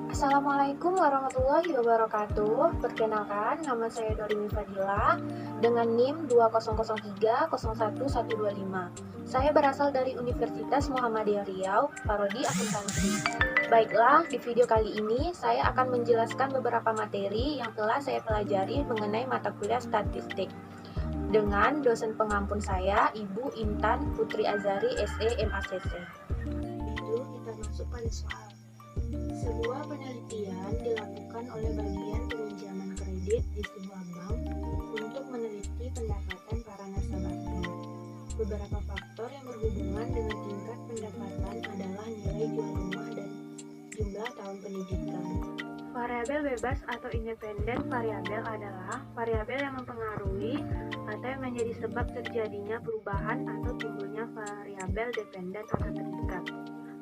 Assalamualaikum warahmatullahi wabarakatuh. Perkenalkan, nama saya Dorimi Fadila dengan NIM 2003011125. Saya berasal dari Universitas Muhammadiyah Riau, Prodi Akuntansi. Baiklah, di video kali ini saya akan menjelaskan beberapa materi yang telah saya pelajari mengenai mata kuliah statistik dengan dosen pengampun saya, Ibu Intan Putri Azari, SE MACC. Itu kita masuk pada soal. Sebuah penelitian dilakukan oleh bagian peminjaman kredit di sebuah bank untuk meneliti pendapatan para nasabahnya. Beberapa faktor yang berhubungan dengan tingkat pendapatan adalah nilai jual rumah dan jumlah tahun pendidikan. Variabel bebas atau independen variabel adalah variabel yang mempengaruhi atau yang menjadi sebab terjadinya perubahan atau timbulnya variabel dependen atau terikat.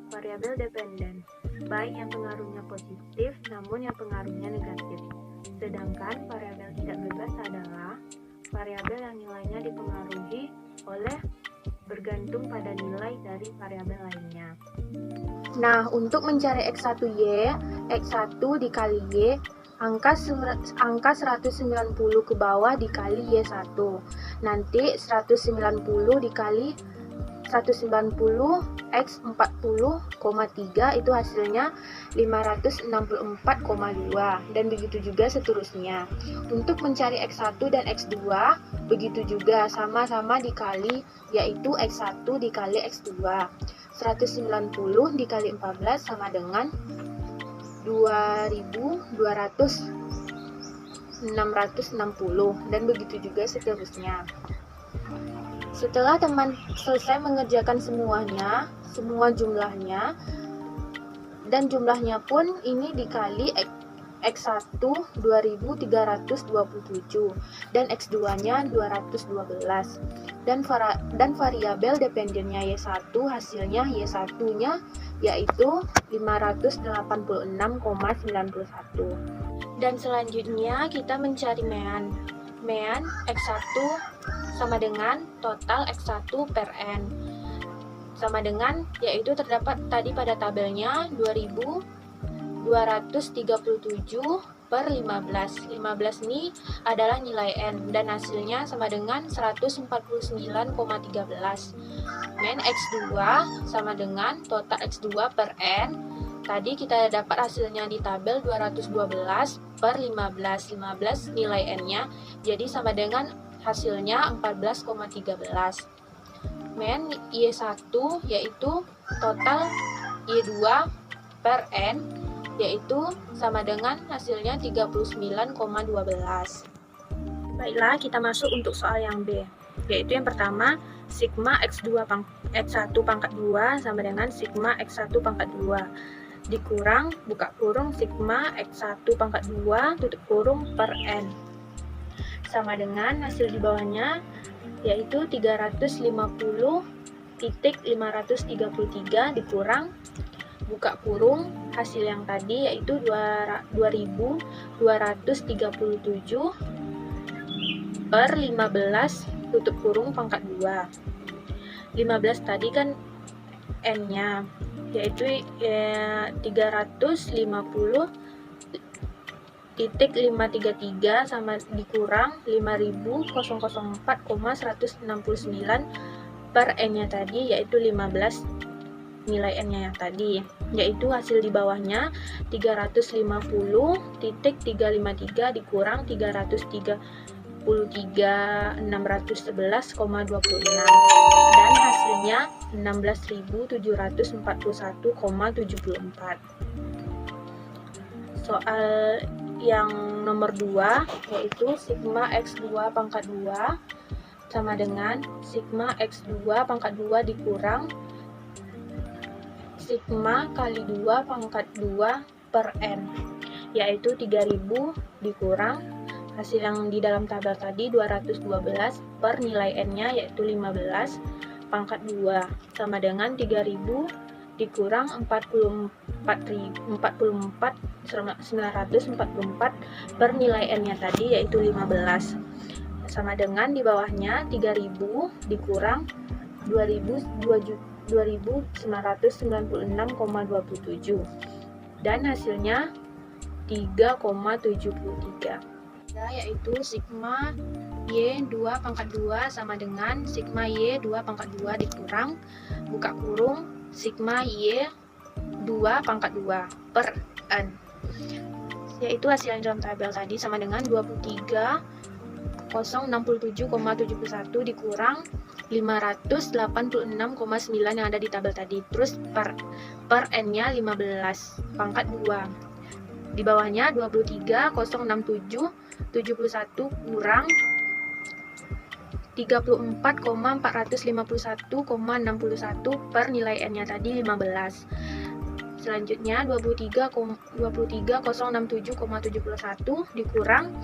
Variabel dependen, baik yang pengaruhnya positif namun yang pengaruhnya negatif. Sedangkan variabel tidak bebas adalah variabel yang nilainya dipengaruhi oleh bergantung pada nilai dari variabel lainnya. Nah, untuk mencari X1Y, X1 dikali Y, angka 190 ke bawah dikali Y1. Nanti 190 dikali 190 X 40,3 itu hasilnya 564,2 dan begitu juga seterusnya. Untuk mencari X1 dan X2 begitu juga sama-sama dikali, yaitu X1 dikali X2. 190 dikali 14 sama dengan 2260 dan begitu juga seterusnya. Setelah teman selesai mengerjakan semuanya, semua jumlahnya, dan jumlahnya pun ini dikali X1 2327 dan X2-nya 212 dan variabel dependennya Y1 hasilnya Y1-nya yaitu 586,91. Dan selanjutnya kita mencari mean. Mean X1 sama dengan total X1 per N sama dengan, yaitu terdapat tadi pada tabelnya 2237 per 15. 15 ini adalah nilai N dan hasilnya sama dengan 149,13. Men X2 sama dengan total X2 per N. Tadi kita dapat hasilnya di tabel 212 per 15. 15 nilai N-nya jadi sama dengan hasilnya 14,13. Men Y1 yaitu total Y2 per N yaitu sama dengan hasilnya 39,12. Baiklah, kita masuk untuk soal yang B, yaitu yang pertama sigma X1 pangkat 2 sama dengan sigma X1 pangkat 2 dikurang buka kurung sigma X1 pangkat 2 tutup kurung per N sama dengan hasil di bawahnya yaitu 350,533 dikurang buka kurung hasil yang tadi yaitu 2237 per 15 tutup kurung pangkat 2. 15 tadi kan N-nya yaitu 350,533 sama dikurang 5004,169 per N-nya tadi yaitu 15 nilai N-nya yang tadi yaitu hasil di bawahnya 350,353 dikurang 333,611,26 dan hasilnya 16.741,74. Soal yang nomor 2 yaitu sigma X2 pangkat 2 sama dengan sigma X2 pangkat 2 dikurang sigma kali 2 pangkat 2 per N yaitu 3000 dikurang hasil yang di dalam tabel tadi 212 per nilai N-nya yaitu 15 pangkat 2 sama dengan 3000 dikurang 44.944 per nilai N-nya tadi yaitu 15 sama dengan di bawahnya 3000 dikurang 2 2996,27 dan hasilnya 3,73, yaitu sigma Y2 pangkat 2 sama dengan sigma Y2 pangkat 2 dikurang buka kurung sigma Y2 pangkat 2 per N, yaitu hasil yang dalam tabel tadi sama dengan 23.067,71 dikurang 586,9 yang ada di tabel tadi, terus per N-nya 15 pangkat 2. Di bawahnya 23.067,71 kurang 34.451,61 per nilai N-nya tadi 15. Selanjutnya 23.067,71 dikurang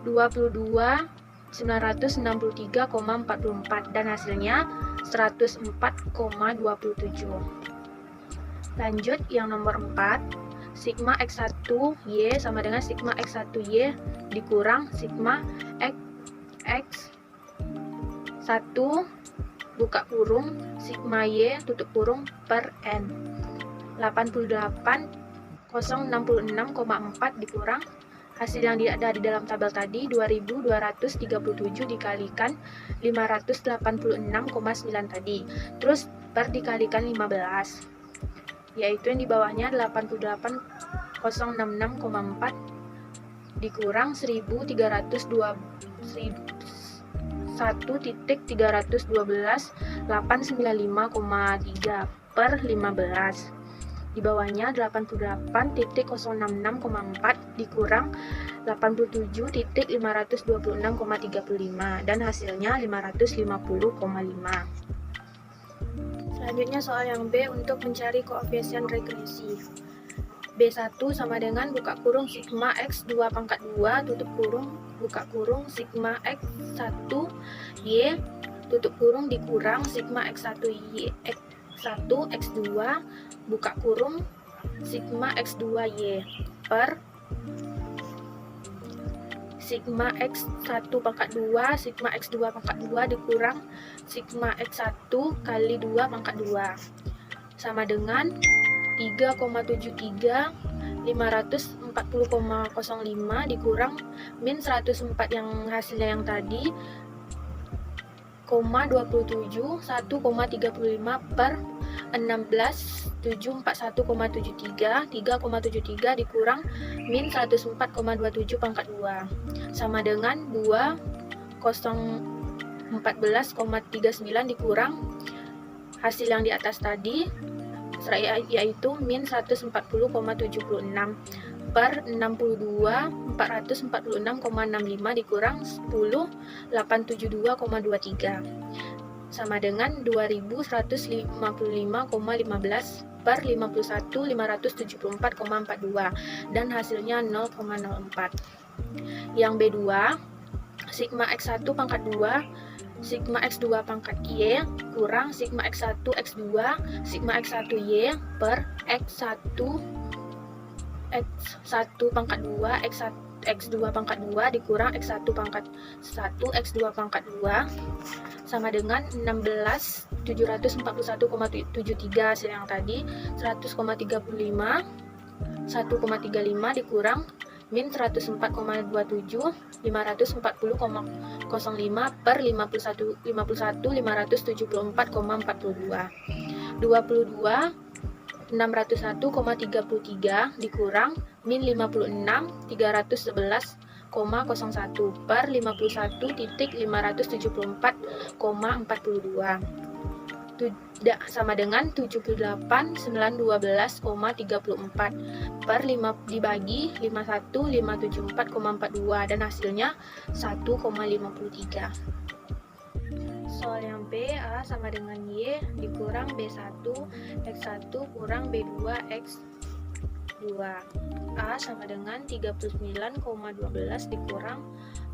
22.963,44 dan hasilnya 104,27. Lanjut yang nomor 4, sigma X1Y sama dengan sigma X1Y dikurang sigma X1 buka kurung sigma Y tutup kurung per N. 88.066,4 dikurang hasil yang ada di dalam tabel tadi 2237 dikalikan 586,9 tadi, terus per dikalikan 15, yaitu yang di bawahnya 88.066,4 dikurang 1.312,895,3 per 15. Di bawahnya 88.066,4 dikurang 87.526,35 dan hasilnya 550,5. Selanjutnya soal yang B untuk mencari koefisien regresi. B1 sama dengan buka kurung sigma X2 pangkat 2 tutup kurung buka kurung sigma X1 Y tutup kurung dikurang sigma X1 Y X1 X2 buka kurung sigma X2 Y per sigma X1 pangkat 2 sigma X2 pangkat 2 dikurang sigma X1 kali 2 pangkat 2 sama dengan 3,73 540,05 dikurang min 104 yang hasilnya yang tadi 27 1,35 per 16.741,73 3,73 dikurang min 104,27 pangkat 2 sama dengan 2.014,39 dikurang hasil yang di atas tadi yaitu min 140,76 per 62.446,65 dikurang 10.872,23 sama dengan 2.155,15 per 51.574,42 dan hasilnya 0,04. Yang B2 sigma X1 pangkat 2 sigma X2 pangkat Y kurang sigma X1 X2 sigma X1 Y per X1 pangkat 2 X2 pangkat 2 dikurang X1 pangkat 1 X2 pangkat 2 sama dengan 16.741,73 hasil yang tadi 100,35 1,35 dikurang min 104,27 540,05 per 51.574,42 601,33 dikurang min 56 311,01 per 51.574,42 sama dengan 78.912,34 per 5 dibagi 51.574,42 dan hasilnya 1,53. Soal yang B, A sama dengan Y dikurang B1 X1 kurang B2 X2. A sama dengan 39,12 dikurang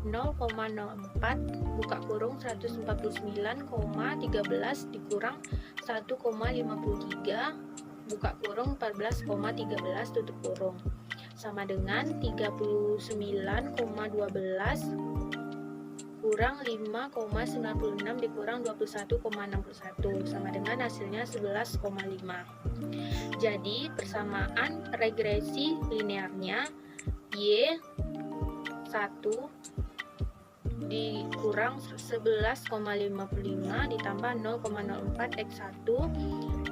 0,04 buka kurung 149,13 dikurang 1,53 buka kurung 14,13 tutup kurung sama dengan 39,12 dikurang 5,96 dikurang 21,61 sama dengan hasilnya 11,5. Jadi persamaan regresi linearnya Y1 dikurang 11,55 ditambah 0,04 X1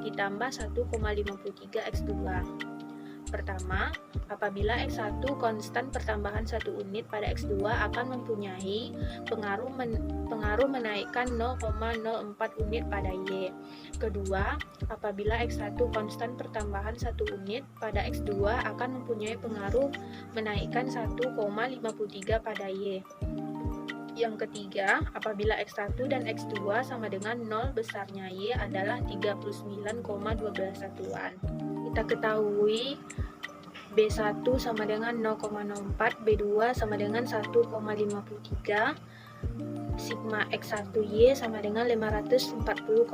ditambah 1,53 X2. Pertama, apabila X1 konstan pertambahan 1 unit pada X2 akan mempunyai pengaruh menaikkan 0,04 unit pada Y. Kedua, apabila X1 konstan pertambahan 1 unit pada X2 akan mempunyai pengaruh menaikkan 1,53 pada Y. Yang ketiga, apabila X1 dan X2 sama dengan 0, besarnya Y adalah 39,12 satuan. Kita ketahui B1 sama dengan 0,04, B2 sama dengan 1,53, sigma X1Y sama dengan 540,05,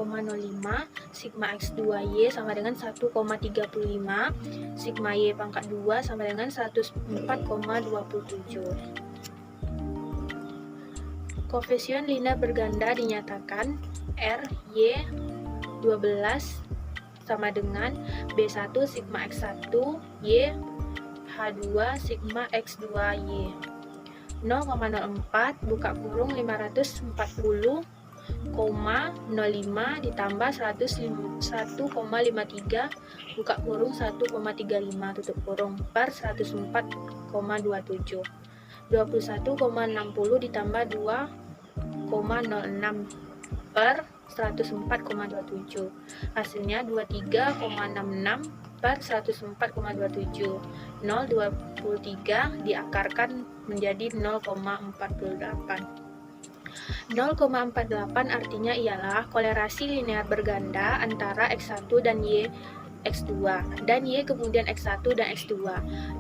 sigma X2Y sama dengan 1,35, sigma Y pangkat 2 sama dengan 104,27. Koefisien linear berganda dinyatakan RY12 sama dengan B1 sigma X1 Y H2 sigma X2Y. 0,04 buka kurung 540,05 ditambah 101,53 buka kurung 1,35 tutup kurung per 104,27. 21,60 ditambah 2,06 per 104,27. Hasilnya 23,66 per 104,27. 0,23 diakarkan menjadi 0,48. 0,48 artinya ialah kolerasi linear berganda antara X1 dan Y X2 dan Y kemudian X1 dan X2.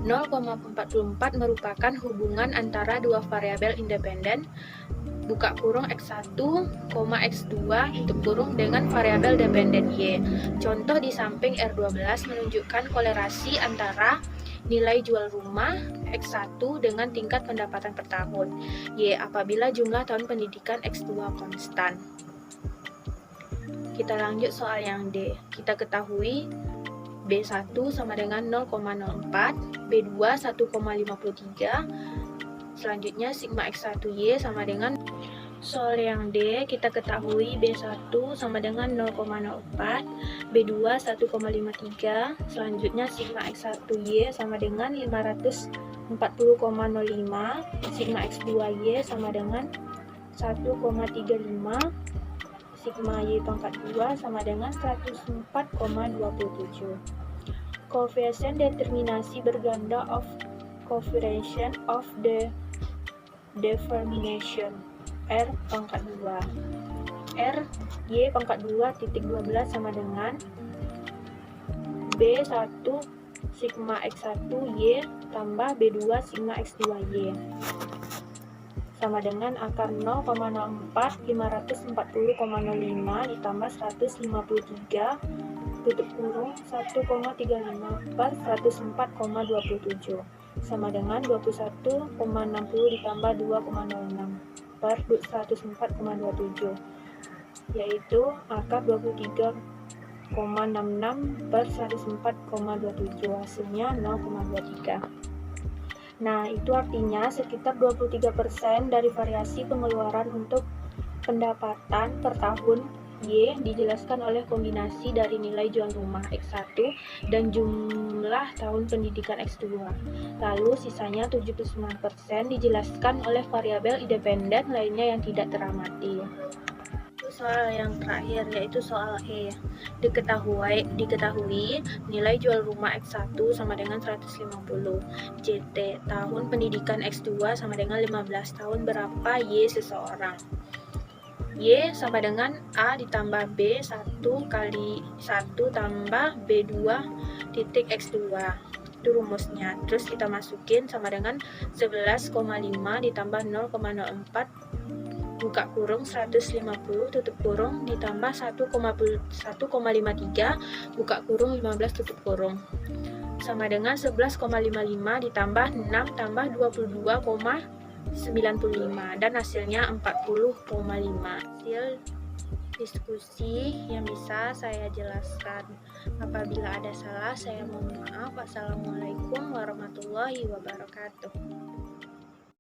0,44 merupakan hubungan antara dua variabel independen buka kurung X1, X2 tutup kurung dengan variabel dependen Y. Contoh di samping R12 menunjukkan kolerasi antara nilai jual rumah X1 dengan tingkat pendapatan per tahun Y apabila jumlah tahun pendidikan X2 konstan. Kita lanjut soal yang D. Kita ketahui B1 sama dengan 0,04, B2 1,53. Selanjutnya sigma X1Y sama dengan soal yang D. Kita ketahui B1 sama dengan 0,04, B2 1,53. Selanjutnya sigma X1Y sama dengan 540,05, sigma X2Y sama dengan 1,35, sigma Y pangkat 2 sama dengan 104,27. Koefisien determinasi berganda of coefficient of the determination R pangkat 2. R Y pangkat 2 titik 12 sama dengan B1 sigma X1 Y tambah B2 sigma X2 Y sama dengan akar 0,04 540,05 ditambah 153 tutup kurung 1,35 per 104,27 sama dengan 21,60 ditambah 2,06 per 104,27 yaitu akar 23,66 per 104,27 hasilnya 0,23. Nah, itu artinya sekitar 23% dari variasi pengeluaran untuk pendapatan per tahun Y dijelaskan oleh kombinasi dari nilai jual rumah X1 dan jumlah tahun pendidikan X2. Lalu sisanya 79% dijelaskan oleh variabel independen lainnya yang tidak teramati. Soal yang terakhir yaitu soal E. Diketahui nilai jual rumah X1 sama dengan 150. JT tahun pendidikan X2 sama dengan 15 tahun berapa Y seseorang. Y sama dengan A ditambah B 1 kali 1 tambah B2 titik X2. Itu rumusnya. Terus kita masukin sama dengan 11,5 ditambah 0,04 buka kurung 150 tutup kurung ditambah 1,53 buka kurung 15 tutup kurung sama dengan 11,55 ditambah 6 tambah 22,5 95 dan hasilnya 40,5. Hasil diskusi yang bisa saya jelaskan. Apabila ada salah, saya mohon maaf. Wassalamualaikum warahmatullahi wabarakatuh.